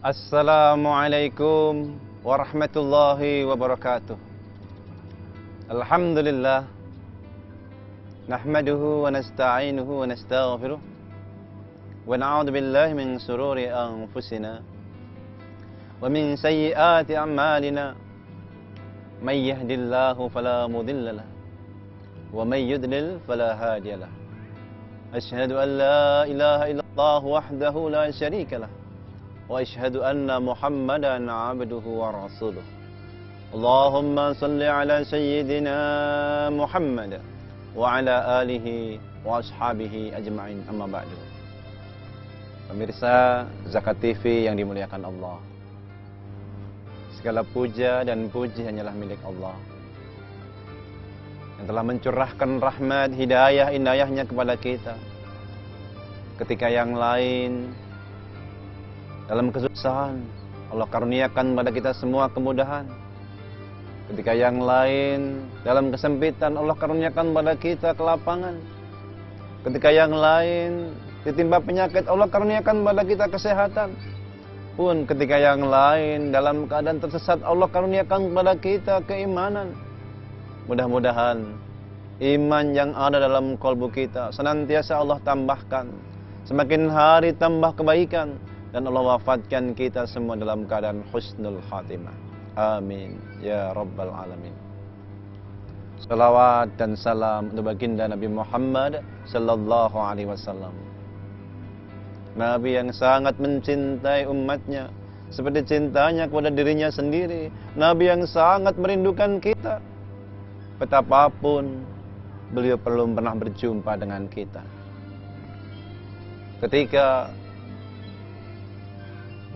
Assalamualaikum warahmatullahi wabarakatuh. Alhamdulillah. Nahmaduhu wa nasta'inuhu wa nastaghfiruh. Wa na'udzu billahi min shururi anfusina wa min sayyiati a'malina. May yahdihillahu fala mudilla lahu wa may yudlil fala hadiya lahu. Asyhadu an la ilaha illallah wahdahu la syarika lahu. Wa asyhadu anna Muhammadan abduhu wa rasuluh. Allahumma salli ala sayyidina Muhammad wa ala alihi wa ashabihi ajma'in, amma ba'du. Pemirsa Zakat TV yang dimuliakan Allah, segala puja dan puji hanyalah milik Allah yang telah mencurahkan rahmat, hidayah, inayahnya kepada kita ketika yang lain dalam kesusahan, Allah karuniakan pada kita semua kemudahan. Ketika yang lain dalam kesempitan, Allah karuniakan pada kita kelapangan. Ketika yang lain ditimpa penyakit, Allah karuniakan pada kita kesehatan. Pun ketika yang lain dalam keadaan tersesat, Allah karuniakan kepada kita keimanan. Mudah-mudahan iman yang ada dalam kalbu kita senantiasa Allah tambahkan. Semakin hari tambah kebaikan. Dan Allah wafatkan kita semua dalam keadaan husnul khatimah. Amin ya rabbal alamin. Salawat dan salam untuk baginda Nabi Muhammad sallallahu alaihi wasallam. Nabi yang sangat mencintai umatnya seperti cintanya kepada dirinya sendiri. Nabi yang sangat merindukan kita. Betapapun beliau belum pernah berjumpa dengan kita. Ketika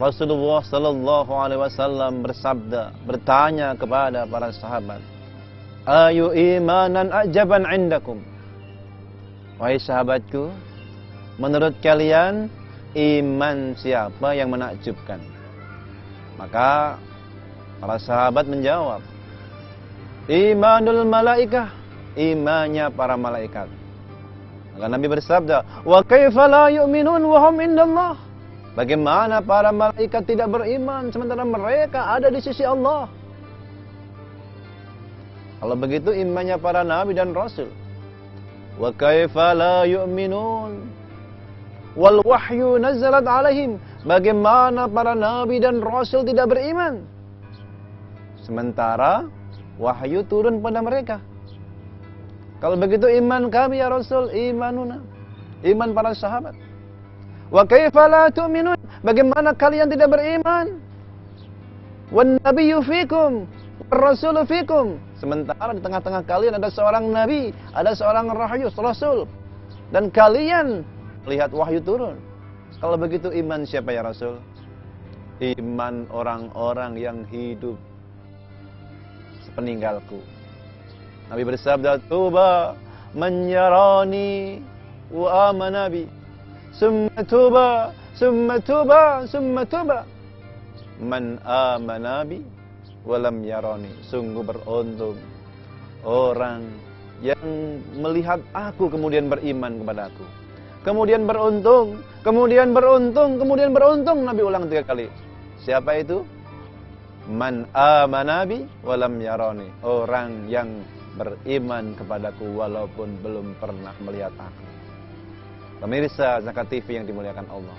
Rasulullah sallallahu alaihi wasallam bersabda, bertanya kepada para sahabat, "Ayu imanan ajaban indakum?" Wahai sahabatku, menurut kalian iman siapa yang menakjubkan? Maka para sahabat menjawab, "Imanul malaikah," imannya para malaikat. Maka Nabi bersabda, "Wa kaifa la yu'minun wa hum indallah?" Bagaimana para malaikat tidak beriman sementara mereka ada di sisi Allah? Kalau begitu imannya para nabi dan rasul. Wa kaifa la yu'minun wal wahyu nazalat alaihim. Bagaimana para nabi dan rasul tidak beriman sementara wahyu turun pada mereka? Kalau begitu iman kami ya Rasul, imanuna, iman para sahabat. Wa kaifa la tu'minun? Bagaimana kalian tidak beriman? Wan nabiyyu fikum, war rasulu fikum. Sementara di tengah-tengah kalian ada seorang nabi, ada seorang rasul, dan kalian lihat wahyu turun. Kalau begitu iman siapa ya Rasul? Iman orang-orang yang hidup sepeninggalku. Nabi bersabda, "Tuba man yarani wa amana bi." Summa tuba, summa tuba, summa tuba. Man amana bi walam yarani. Sungguh beruntung orang yang melihat aku kemudian beriman kepadaku. Kemudian beruntung, kemudian beruntung, kemudian beruntung. Nabi ulang 3 kali. Siapa itu? Man amana bi walam yarani. Orang yang beriman kepadaku walaupun belum pernah melihat aku. Pemirsa Zakat TV yang dimuliakan Allah,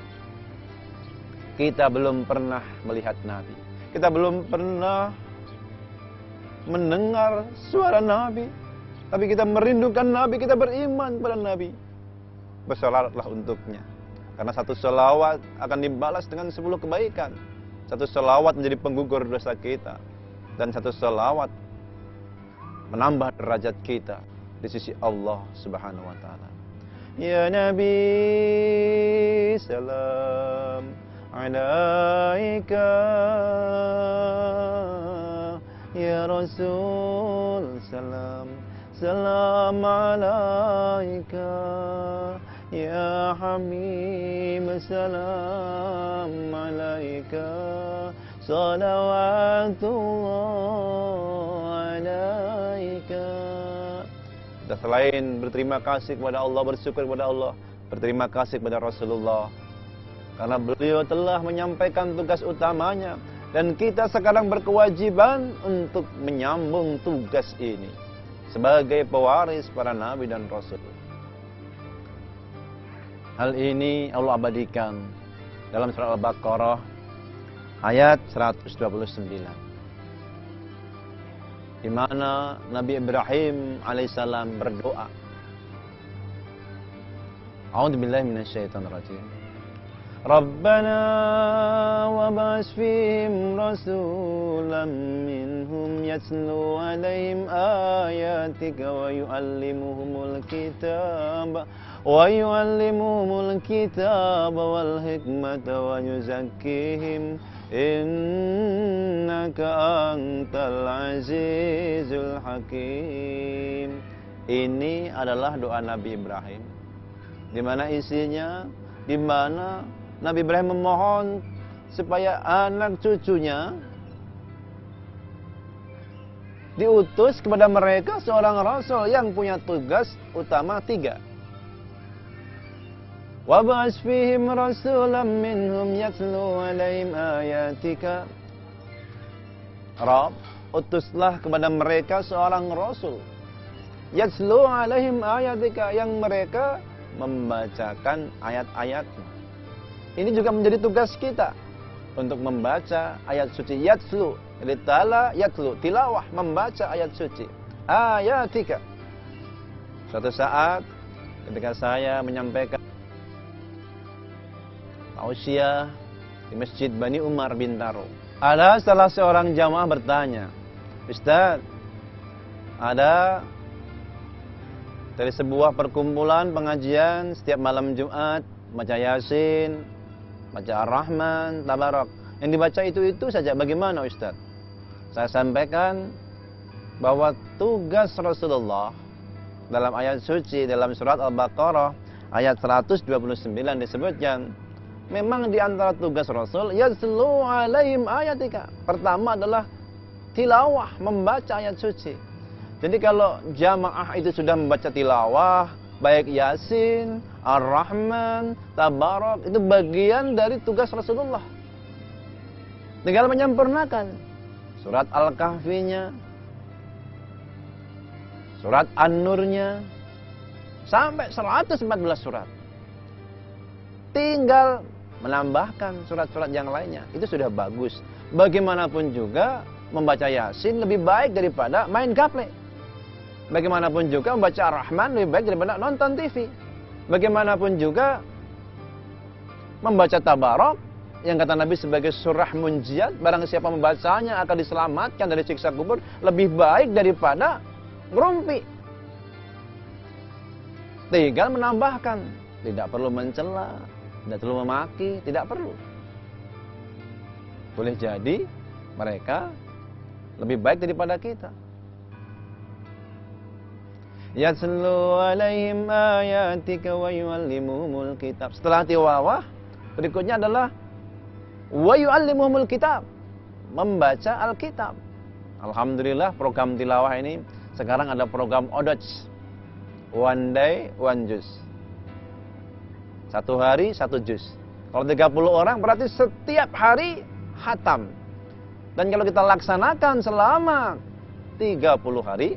kita belum pernah melihat Nabi, kita belum pernah mendengar suara Nabi, tapi kita merindukan Nabi, kita beriman kepada Nabi. Bersolatlah untuknya, karena satu sholawat akan dibalas dengan 10 kebaikan. Satu sholawat menjadi penggugur dosa kita, dan satu sholawat menambah derajat kita di sisi Allah Subhanahu wa Ta'ala. Ya Nabi salam alaika, ya Rasul salam salam alaika, ya Habib salam alaika, salawatullah alaika. Kita selain berterima kasih kepada Allah, bersyukur kepada Allah, berterima kasih kepada Rasulullah. Karena beliau telah menyampaikan tugas utamanya. Dan kita sekarang berkewajiban untuk menyambung tugas ini sebagai pewaris para nabi dan rasul. Hal ini Allah abadikan dalam surah Al-Baqarah ayat 129. Di mana Nabi Ibrahim alaihissalam berdoa. A'udzubillahi minasyaitonirrajim. Rabbana wab'ats fihim rasulan minhum yatlu 'alaihim ayatika wa yu'allimuhumul kitaba wal hikmata wa yuzakkihim innaka antal azizul hakim. Ini adalah doa Nabi Ibrahim, di mana isinya, di mana Nabi Ibrahim memohon supaya anak cucunya diutus kepada mereka seorang rasul yang punya tugas utama 3. Wab'ats fihim rasulan minhum yatlu 'alaihim ayatika. Rabb, utuslah kepada mereka seorang rasul yatlu 'alaihim ayatika, yang mereka membacakan ayat-ayatmu. Ini juga menjadi tugas kita untuk membaca ayat suci. Yatlu, jadi tala yatlu, tilawah, membaca ayat suci. Ayatika. Suatu saat ketika saya menyampaikan tausiah di Masjid Bani Umar Bintaro, ada salah seorang jamaah bertanya, Ustaz, ada dari sebuah perkumpulan pengajian setiap malam Jumat baca Yasin, baca Ar-Rahman, Tabarak. Yang dibaca itu saja, bagaimana Ustaz? Saya sampaikan bahwa tugas Rasulullah dalam ayat suci, dalam surat Al-Baqarah ayat 129 disebutkan, memang di antara tugas Rasul yatlu 'alaihim ayatika. Pertama adalah tilawah, membaca ayat suci. Jadi kalau jamaah itu sudah membaca tilawah, baik Yasin, Ar-Rahman, Tabarak, itu bagian dari tugas Rasulullah. Tinggal menyempurnakan surat Al-Kahfinya, surat An-Nurnya, sampai 114 surat. Tinggal menambahkan surat-surat yang lainnya, itu sudah bagus. Bagaimanapun juga membaca Yasin lebih baik daripada main gaple. Bagaimanapun juga membaca Ar-Rahman lebih baik daripada nonton TV. Bagaimanapun juga membaca Tabarak, yang kata Nabi sebagai surah munjiat, barang siapa membacanya akan diselamatkan dari siksa kubur, lebih baik daripada ngerumpi. Tinggal menambahkan, tidak perlu mencela, tidak perlu memaki, tidak perlu. Boleh jadi mereka lebih baik daripada kita. Yatlu 'alaihim ayatika wa yu'allimuhumul kitab. Setelah tilawah, berikutnya adalah wa yu'allimuhumul kitab, membaca Alkitab. Alhamdulillah program tilawah ini sekarang ada program Odoj, one day one juz, 1 hari 1 juz. Kalau 30 orang berarti setiap hari khatam. Dan kalau kita laksanakan selama 30 hari,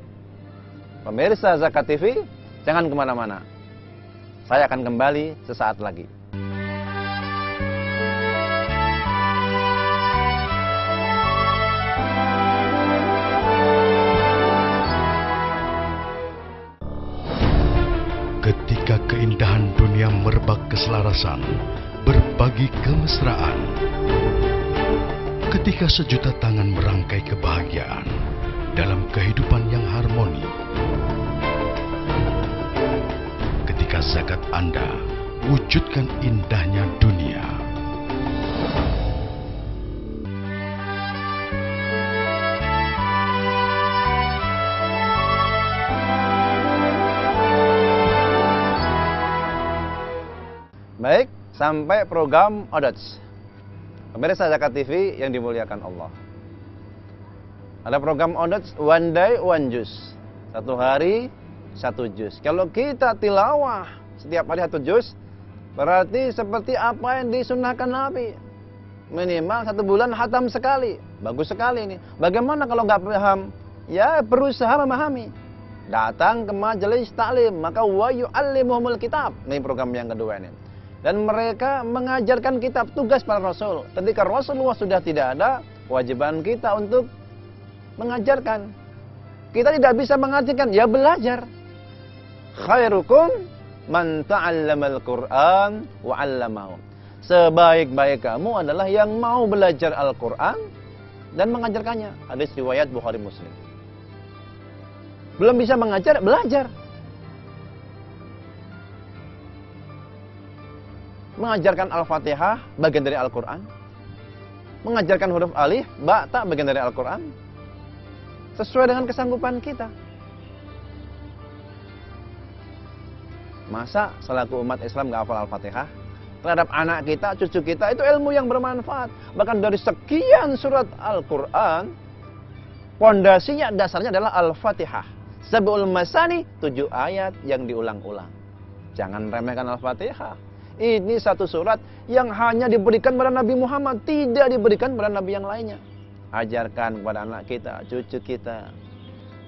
pemirsa Zakat TV, jangan kemana-mana. Saya akan kembali sesaat lagi. Ketika keindahan dunia merebak keselarasan, berbagi kemesraan. Ketika sejuta tangan merangkai kebahagiaan dalam kehidupan yang harmoni. Ketika zakat Anda wujudkan indahnya dunia. Baik, sampai program Odoj. Pemirsa Zakat TV yang dimuliakan Allah. Ada program Odoj one day one juz. 1 hari 1 juz. Kalau kita tilawah setiap hari 1 juz, Berarti seperti apa yang disunnahkan Nabi. Minimal 1 bulan khatam sekali. Bagus sekali ini. Bagaimana kalau nggak paham? Ya berusaha memahami. Datang ke majelis taklim, maka wa yu'allimuhumul kitab. Ini program yang kedua ini. Dan mereka mengajarkan kitab, tugas para rasul. Ketika Rasulullah sudah tidak ada, kewajiban kita untuk mengajarkan. Kita tidak bisa mengajarkan, ya belajar. Khairukum man ta'allamal Qur'an wa 'allamahu. Sebaik-baik kamu adalah yang mau belajar Al-Qur'an dan mengajarkannya. Hadis riwayat Bukhari Muslim. Belum bisa mengajar, belajar. Mengajarkan Al-Fatihah, bagian dari Al-Quran. Mengajarkan huruf alif, ba, ta, bagian dari Al-Quran. Sesuai dengan kesanggupan kita. Masa selaku umat Islam gak hafal Al-Fatihah? Terhadap anak kita, cucu kita, itu ilmu yang bermanfaat. Bahkan dari sekian surat Al-Quran, pondasinya, dasarnya adalah Al-Fatihah. Sab'ul Masani, 7 ayat yang diulang-ulang. Jangan remehkan Al-Fatihah. Ini satu surat yang hanya diberikan pada Nabi Muhammad, tidak diberikan pada Nabi yang lainnya. Ajarkan kepada anak kita, cucu kita.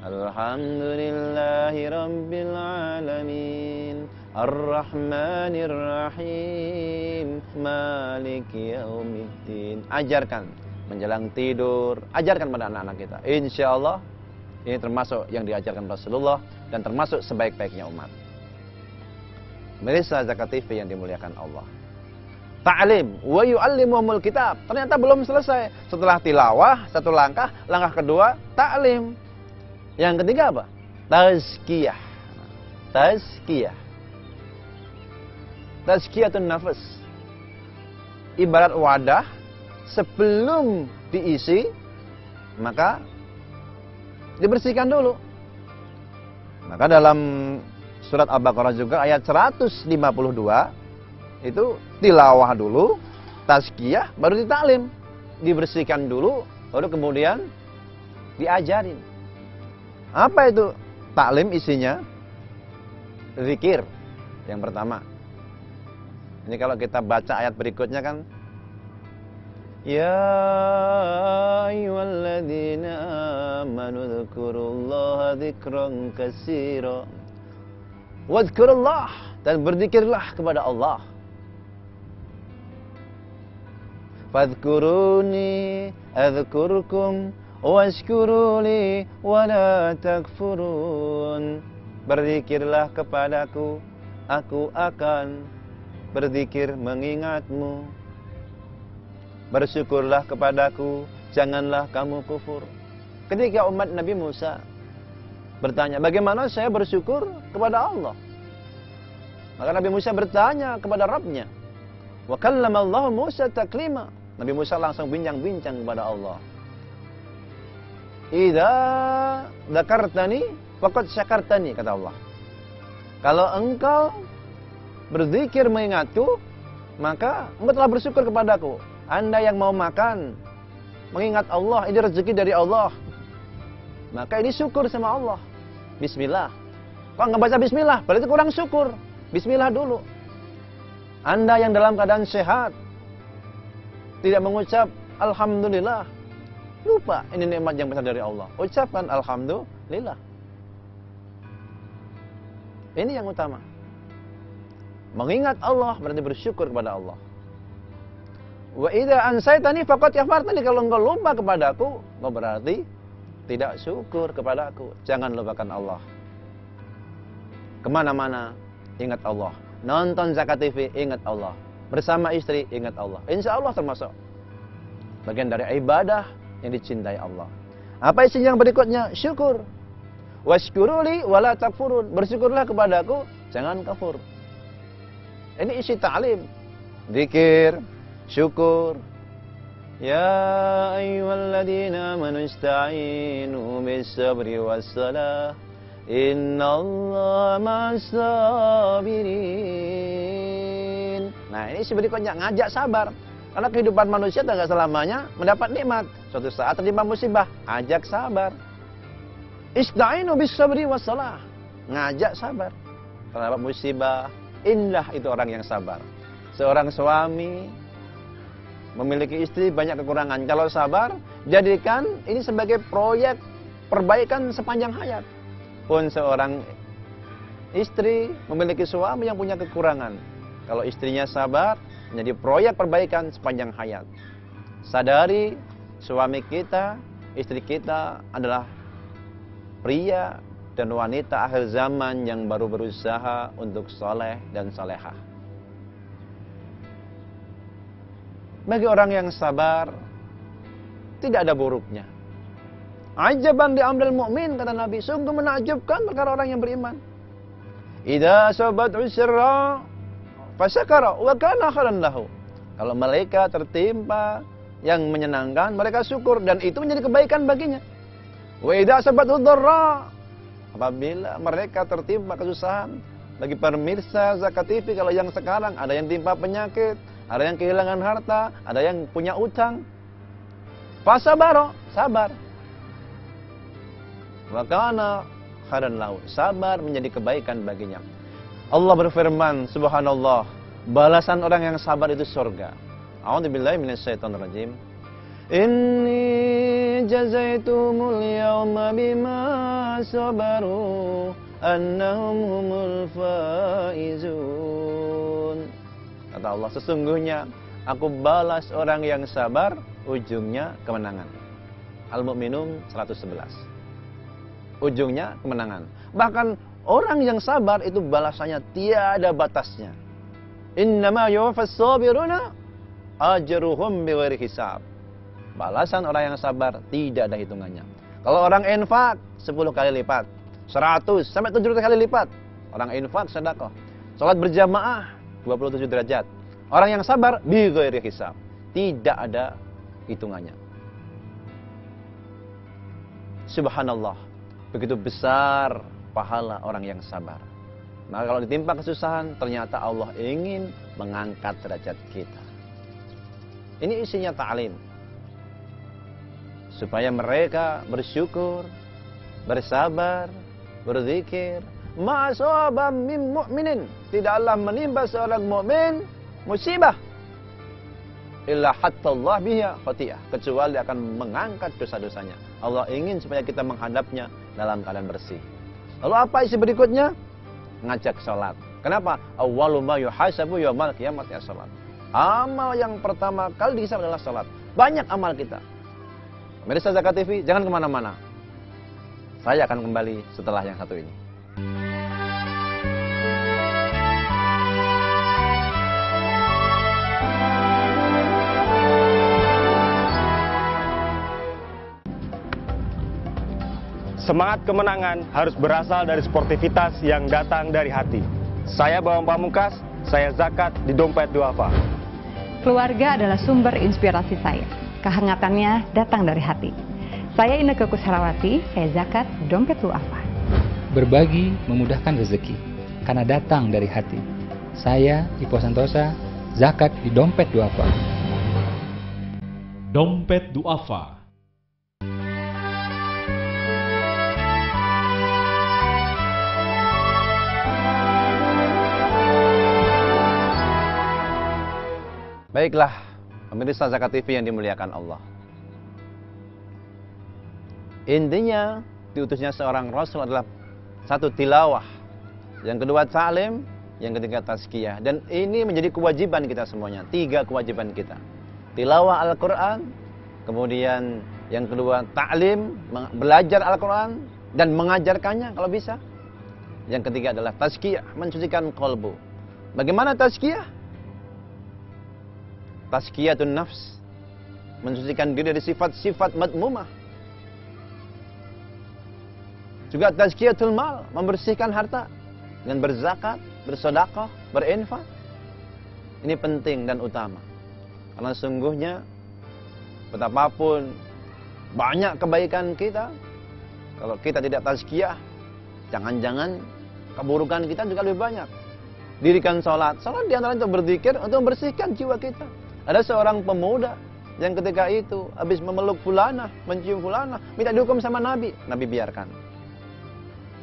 Alhamdulillahi Rabbil Alamin, Ar-Rahmanir Rahim, Maliki Yaumiddin. Ajarkan menjelang tidur, ajarkan pada anak-anak kita. Insya Allah ini termasuk yang diajarkan Rasulullah dan termasuk sebaik-baiknya umat. Mirsa Zakat TV yang dimuliakan Allah. Ta'lim wa yu'allimuhumul kitab. Ternyata belum selesai. Setelah tilawah, satu langkah, langkah kedua ta'lim. Yang ketiga apa? Tazkiyah. Tazkiyah. Tazkiyatun nafas. Ibarat wadah, sebelum diisi, maka dibersihkan dulu. Maka dalam surat Al-Baqarah juga ayat 152 itu tilawah dulu, tazkiyah, baru ditaklim. Dibersihkan dulu, baru kemudian diajarin. Apa itu taklim isinya? Zikir yang pertama. Ini kalau kita baca ayat berikutnya kan, ya ayyuhalladzina amanu dzkurullaha dzikran katsira. Wadhkurullah, dan berzikirlah kepada Allah. Fadhkuruni adzkurkum washkuruli wala takfurun. Berzikirlah kepadaku, aku akan berzikir mengingatmu. Bersyukurlah kepadaku, janganlah kamu kufur. Ketika umat Nabi Musa bertanya, bagaimana saya bersyukur kepada Allah? Maka Nabi Musa bertanya kepada Rabbnya. Wa kallamallahu Musa taklima. Nabi Musa langsung bincang-bincang kepada Allah. Idza dzakartani faqad syakartani, kata Allah. Kalau engkau berzikir mengingatku, maka engkau telah bersyukur kepadaku. Anda yang mau makan, mengingat Allah, ini rezeki dari Allah, maka ini syukur sama Allah. Bismillah. Kalau nggak baca bismillah, berarti kurang syukur. Bismillah dulu. Anda yang dalam keadaan sehat, tidak mengucap alhamdulillah, lupa ini nikmat yang besar dari Allah. Ucapkan alhamdulillah. Ini yang utama. Mengingat Allah berarti bersyukur kepada Allah. Wa idza ansaitani faqad kafartani. Kalau engkau lupa kepadaku, berarti tidak syukur kepadaku. Jangan lupakan Allah. Kemana-mana ingat Allah. Nonton Zakat TV, ingat Allah. Bersama istri, ingat Allah. Insya Allah termasuk bagian dari ibadah yang dicintai Allah. Apa isi yang berikutnya? Syukur. Washkuruli wala takfurun. Bersyukurlah kepadaku, jangan kafur. Ini isi ta'lim. Zikir, syukur. Ya ayyuhalladzina amanu ista'inu bis-sabri was-salah. Innallaha ma'as-sabirin. Nah, ini berikutnya ngajak sabar. Karena kehidupan manusia tidak selamanya mendapat nikmat. Suatu saat tertimpa musibah, ajak sabar. Ista'inu bis-sabri was-salah. Ngajak sabar. Terhadap musibah, indah itu orang yang sabar. Seorang suami memiliki istri banyak kekurangan. Kalau sabar, jadikan ini sebagai proyek perbaikan sepanjang hayat. Pun seorang istri memiliki suami yang punya kekurangan. Kalau istrinya sabar, menjadi proyek perbaikan sepanjang hayat. Sadari suami kita, istri kita adalah pria dan wanita akhir zaman yang baru berusaha untuk soleh dan solehah. Bagi orang yang sabar, tidak ada buruknya. Ajaban di amril mu'min, kata Nabi, sungguh menakjubkan perkara orang yang beriman. Idza asabathu syarra fasyakara wa kana khairan lahu. Kalau mereka tertimpa yang menyenangkan, mereka syukur dan itu menjadi kebaikan baginya. Wa idza asabathu dharra, apabila mereka tertimpa kesusahan, bagi pemirsa Zakat TV, kalau yang sekarang ada yang timpa penyakit, ada yang kehilangan harta, ada yang punya utang, fasabaro, sabar. Wa kana khairan lahu, sabar menjadi kebaikan baginya. Allah berfirman, subhanallah, balasan orang yang sabar itu surga. A'udzubillahi minasyaitonir rajim. Inni jazaitumul yawma bima sabaru annahum humul faizun. Kata Allah, sesungguhnya aku balas orang yang sabar, ujungnya kemenangan. Al-Mu'minun 111. Ujungnya kemenangan. Bahkan orang yang sabar itu balasannya tiada batasnya. Innama yuwaffas sabiruna ajruhum bighairi hisab. Balasan orang yang sabar tidak ada hitungannya. Kalau orang infak 10 kali lipat, 100 sampai 700 kali lipat. Orang infak sedekah. Salat berjamaah 27 derajat. Orang yang sabar bighairi hisab, tidak ada hitungannya. Subhanallah. Begitu besar pahala orang yang sabar. Maka kalau ditimpa kesusahan, ternyata Allah ingin mengangkat derajat kita. Ini isinya ta'lim. Supaya mereka bersyukur, bersabar, berzikir. Ma'asaba min mu'minin. Tidaklah menimpa seorang mukmin musibah. Illa hatta Allah biha khati'ah. Kecuali akan mengangkat dosa-dosanya. Allah ingin supaya kita menghadapnya dalam keadaan bersih. Lalu apa isi berikutnya? Ngajak sholat. Kenapa? Awwalu ma yuhasabu yaumal qiyamati as-sholat. Amal yang pertama kali dihisab adalah sholat. Banyak amal kita. Pemirsa Zakat TV, jangan kemana-mana. Saya akan kembali setelah yang satu ini. Semangat kemenangan harus berasal dari sportivitas yang datang dari hati. Saya Bambang Pamungkas, saya zakat di Dompet Duafa. Keluarga adalah sumber inspirasi saya. Kehangatannya datang dari hati. Saya Inneke Koesherawati, saya zakat di Dompet Duafa. Berbagi memudahkan rezeki, karena datang dari hati. Saya Ipo Santosa, zakat di Dompet Duafa. Dompet Duafa. Baiklah, pemirsa Zakat TV yang dimuliakan Allah. Intinya, diutusnya seorang Rasul adalah satu tilawah, yang kedua ta'lim, yang ketiga tazkiyah. Dan ini menjadi kewajiban kita semuanya, 3 kewajiban kita. Tilawah Al-Quran, kemudian yang kedua ta'lim, belajar Al-Quran, dan mengajarkannya kalau bisa. Yang ketiga adalah tazkiyah, mensucikan qalbu. Bagaimana tazkiyah? Tazkiyatun nafs, mensucikan diri dari sifat-sifat madmumah. Juga tazkiyatul mal, membersihkan harta dengan berzakat, bersedekah, berinfak. Ini penting dan utama. Karena sungguhnya betapapun banyak kebaikan kita, kalau kita tidak tazkiyah, jangan-jangan keburukan kita juga lebih banyak. Dirikan sholat. Sholat diantara untuk berzikir, untuk membersihkan jiwa kita. Ada seorang pemuda yang ketika itu habis memeluk fulanah, mencium fulanah, minta dihukum sama Nabi. Nabi biarkan.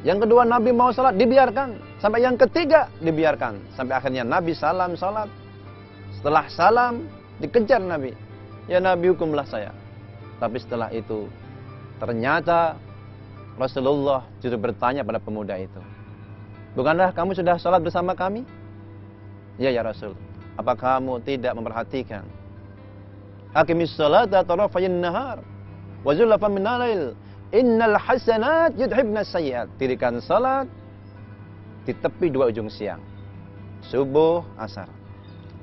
Yang kedua, Nabi mau sholat, dibiarkan. Sampai yang ketiga, dibiarkan. Sampai akhirnya Nabi salam sholat. Setelah salam, dikejar Nabi. Ya Nabi, hukumlah saya. Tapi setelah itu, ternyata Rasulullah justru bertanya pada pemuda itu, bukankah kamu sudah sholat bersama kami? Ya Rasul. Apa kamu tidak memperhatikan? Aqimis sholata tarafayin nahar wa zulfan minal lail. Innal hasanat yudhibnas sayyi'at. Dirikan salat di tepi dua ujung siang. Subuh, asar.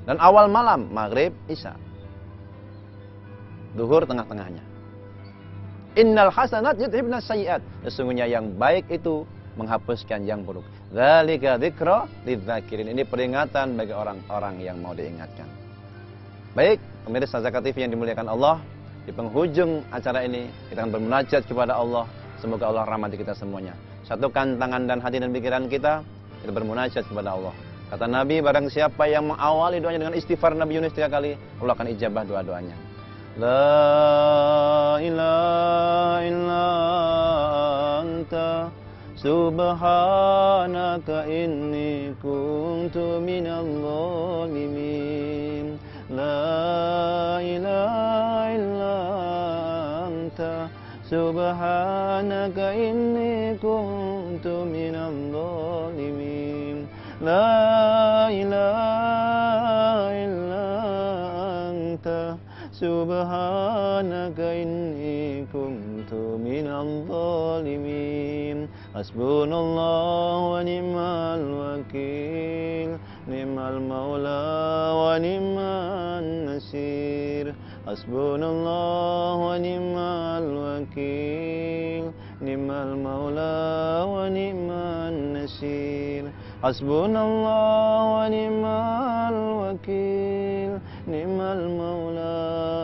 Dan awal malam, maghrib, isya. Duhur tengah-tengahnya. Innal hasanat yudhibnas sayyi'at. Sesungguhnya yang baik itu menghapuskan yang buruk. Dzalika dzikra lidzakirin. Ini peringatan bagi orang-orang yang mau diingatkan. Baik, pemirsa Zakat TV yang dimuliakan Allah, di penghujung acara ini kita akan bermunajat kepada Allah. Semoga Allah rahmati kita semuanya. Satukan tangan dan hati dan pikiran kita bermunajat kepada Allah. Kata Nabi, barang siapa yang mengawali doanya dengan istighfar Nabi Yunus 3 kali, Allah akan ijabah doa-doanya. La ilaha illa anta subhanaka inni kuntu minal zalimin. La ilaha illa anta subhanaka inni kuntu minal zalimin. La ilaha illa anta subhanaka inni kuntu minal zalimin. Hasbunallahu wa ni'mal wakil, ni'mal maula wa ni'man nasir. Hasbunallahu wa ni'mal wakil, ni'mal maula wa ni'man nasir. Hasbunallahu wa ni'mal wakil, ni'mal maula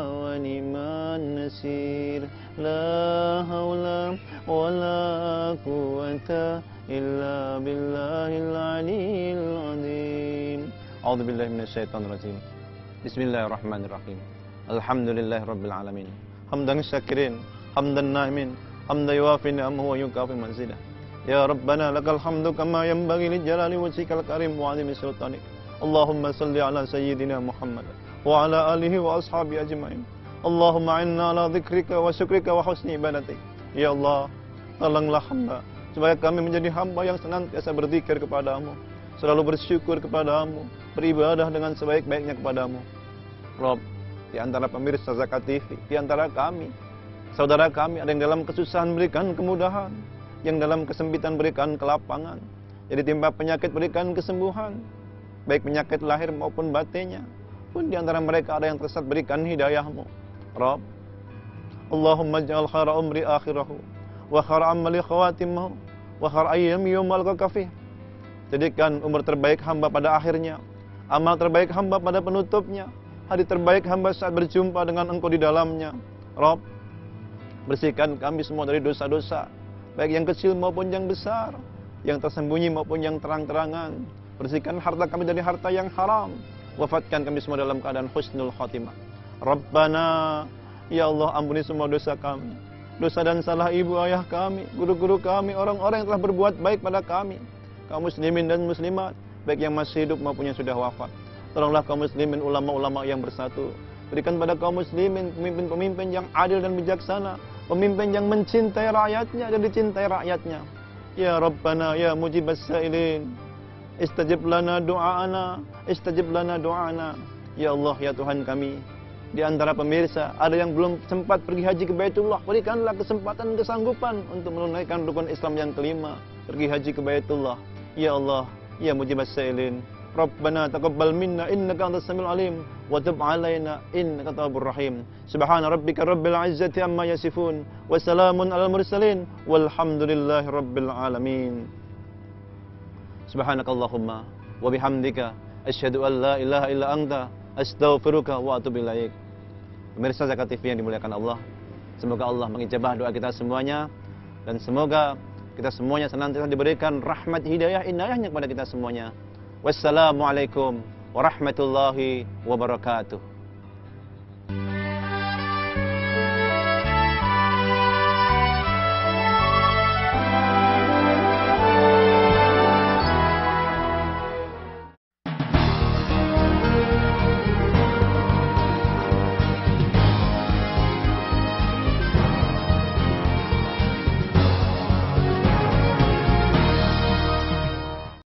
wa ni'man nasir. La haula wa la quwwata illa billahil aliyyil azim. A'udzu billahi minasyaitonir rajim. Bismillahirrahmanirrahim. Alhamdulillahi rabbil alamin. Hamdan syakirin, hamdan na'imin, hamdan yuwafi ni'amahu wa yukafi manzilah. Ya Rabbana lakal hamdu kama yanbaghi li jalali wajhikal karim wa 'azimi sultanik. Allahumma salli ala sayyidina Muhammad wa ala alihi wa ashabi ajma'in. Allahumma inna ala dzikrika wa syukrika wa husni ibadatik. Ya Allah, tolonglah hamba supaya kami menjadi hamba yang senantiasa berzikir kepadamu, selalu bersyukur kepadamu, beribadah dengan sebaik-baiknya kepadamu. Rob, di antara pemirsa Zakat TV, di antara kami, saudara kami ada yang dalam kesusahan berikan kemudahan, yang dalam kesempitan berikan kelapangan, jadi timpa penyakit berikan kesembuhan, baik penyakit lahir maupun batinnya. Pun di antara mereka ada yang tersesat berikan hidayahmu. Rabb, Allahumma ja'al khara umri akhirahu wa khara amali khawatimahu wa khara ayyami yumal kakafih. Jadikan umur terbaik hamba pada akhirnya, amal terbaik hamba pada penutupnya, hari terbaik hamba saat berjumpa dengan Engkau di dalamnya. Rabb, bersihkan kami semua dari dosa-dosa, baik yang kecil maupun yang besar, yang tersembunyi maupun yang terang-terangan. Bersihkan harta kami dari harta yang haram. Wafatkan kami semua dalam keadaan husnul khatimah. Rabbana, ya Allah, ampuni semua dosa kami, dosa dan salah ibu ayah kami, guru-guru kami, orang-orang yang telah berbuat baik pada kami, kaum muslimin dan muslimat, baik yang masih hidup maupun yang sudah wafat. Tolonglah kaum muslimin, ulama-ulama yang bersatu. Berikan pada kaum muslimin pemimpin-pemimpin yang adil dan bijaksana, pemimpin yang mencintai rakyatnya dan dicintai rakyatnya. Ya Rabbana, ya mujibas sa'ilin, istajib lana du'ana, istajib lana du'ana. Ya Allah, ya Tuhan kami, di antara pemirsa ada yang belum sempat pergi haji ke Baitullah, berikanlah kesempatan, kesanggupan untuk menunaikan rukun Islam yang kelima, pergi haji ke Baitullah. Ya Allah, ya mujibas sa'ilin, Rabbana taqabbal minna innaka antas samiul alim wa tub alaina innaka tawwabur rahim. Subhana rabbika rabbil izzati amma yasifun wa salamun alal mursalin walhamdulillahi rabbil alamin. Subhanakallahumma wa bihamdika asyhadu an la ilaha illa anta astaghfiruka wa atubu ilaik. Pemirsa Zakat TV yang dimuliakan Allah, semoga Allah mengijabah doa kita semuanya, dan semoga kita semuanya senantiasa diberikan rahmat hidayah inayahnya kepada kita semuanya. Wassalamualaikum warahmatullahi wabarakatuh.